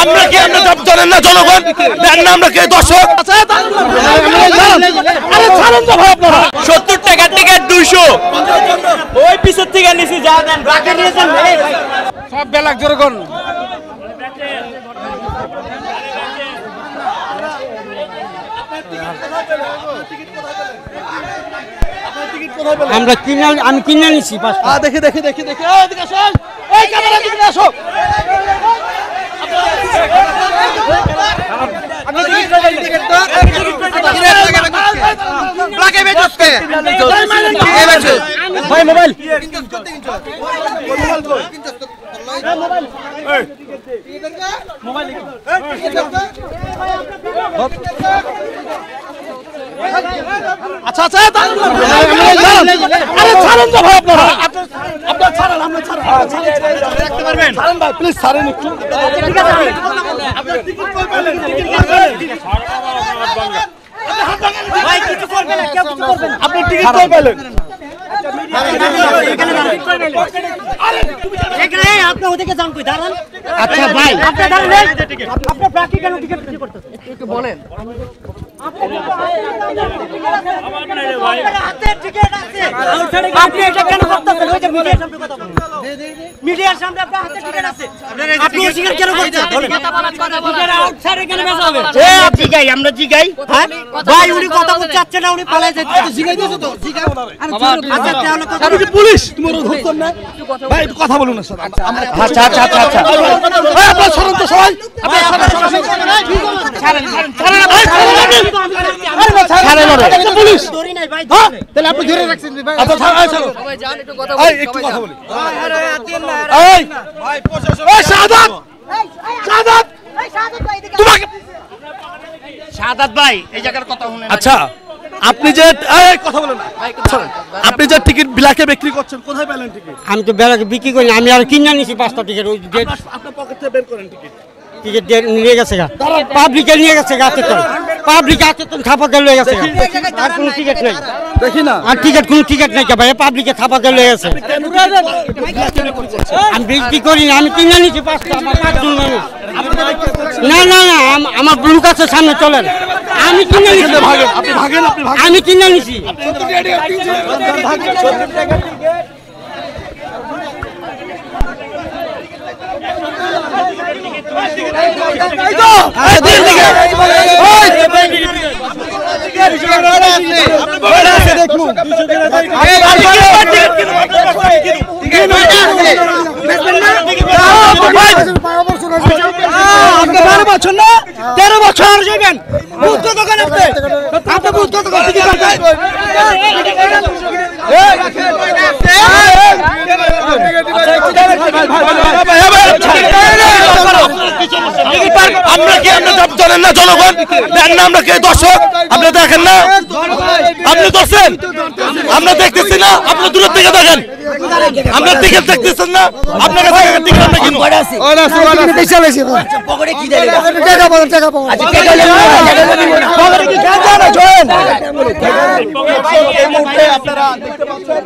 আমরা কি আমরা জানেন না জনগণ দেন না আমরা কে দর্শক 70 টাকার টিকিট 200 ওই পিছের থেকে নিছি যা দেন রাখে নিয়েছেন সব বেলাক জনগণ আমরা আমি কিনে নিছি দেখি দেখি দেখি দেখি এদিকে আসো এই ক্যামেরা দিকে আসো ভাই মোবাইল আচ্ছা আচ্ছা আরে ছাড়েন তো ভাই আপনারা আপনারা ছাড়েন আমরা ছাড়েন রাখতে পারবেন ছাড়েন ভাই প্লিজ ছাড়েন একটু ঠিক আছে আপনি টিকিট কই পেলেন টিকিট ভাই কিছু করবে না কেউ কিছু করবে না আপনি টিকিট কই পেলেন এখানে আপনি ওদিকে যান কই দাঁড়ান আচ্ছা ভাই আপনি দাঁড়ান আপনি বাকি কেন টিকিট বিক্রি করতেছেন একটু বলেন আপনি এটা কেন করতেছেন ওই যে মিডিয়ার সামনে কথা বলুন মিডিয়ার সামনে আপনার হাতে টিকিট আছে আপনি অস্বীকার কেন করছেন বলেন আউটসাইডে কেন বেচা হবে এ আপনি গাই আমরা জিগাই হ্যাঁ ভাই উনি কথা বলতে চাচ্ছে না উনি পালায় যাচ্ছে জিগাই দিয়েছো তো জিগাই আচ্ছা তাহলে কথা আপনি পুলিশ তোমার ধরছেন না ভাই একটু কথা বলুন না স্যার আমরা আচ্ছা আচ্ছা আচ্ছা আচ্ছা এই আপনারা সরেন তো সবাই আপনারা সরেন ছাড়েন পুলিশ দড়ি নাই ভাই তাহলে আপনি ধরে রাখছেন ভাই আচ্ছা ছাড়ো সবাই যান একটু কথা এই বলি একটু সবাই কথা যান। বলি এই ভাই প্রশাসন এই শাহাদাত শাহাদাত তোমাকে সাদাত ভাই এই জায়গার কথা শুনেন আচ্ছা আপনি যে এই কথা বলেন না আপনি যে টিকিট ব্ল্যাকে বিক্রি করছেন কোথায় পেলেন টিকিট আমি তো বেলা বিক্রি করি না, আমি আর কিনে নিছি 5টা টিকিট ওই আপনার পকেট থেকে বের করেন টিকিট টিকিট নিয়ে গেছে গা পাবলিকে নিয়ে গেছে গা হাতে তো পাবলিক হাতে তো থাপা দিয়ে লয়ে গেছে আর কোনো টিকিট নাই দেখি না আর কোনো টিকিট নাই ভাই পাবলিকে থাপা দিয়ে লয়ে গেছে আমি বিক্রি করি না, আমি কিনে নিছি 5টা আমার 5 জন মানুষ না না না আমার লোক আছে সামনে চলেন আমি কিনে নিছি ভাগেন আপনি ভাগেন আমি কিনে নিছি বছর না 13 বছর যাবেন বুদ্ধ দোকান আপনি বুদ্ধ দোকান আমরা কি আমরা জানেন না জনগণ দেন না আমরা কে দর্শক আপনি দেখেন না আপনি দর্শন আমরা দেখতেছি না আপনি দূর থেকে দেখেন আমরা টিকিট দেখতেছেন না আপনার কাছে টিকিট আমরা কিনবো পকেটে কি দেয় টাকা আচ্ছা টাকা নেব পকেটে কি দেন না জয়েন এই মুহূর্তে আপনারা দেখতে পাচ্ছেন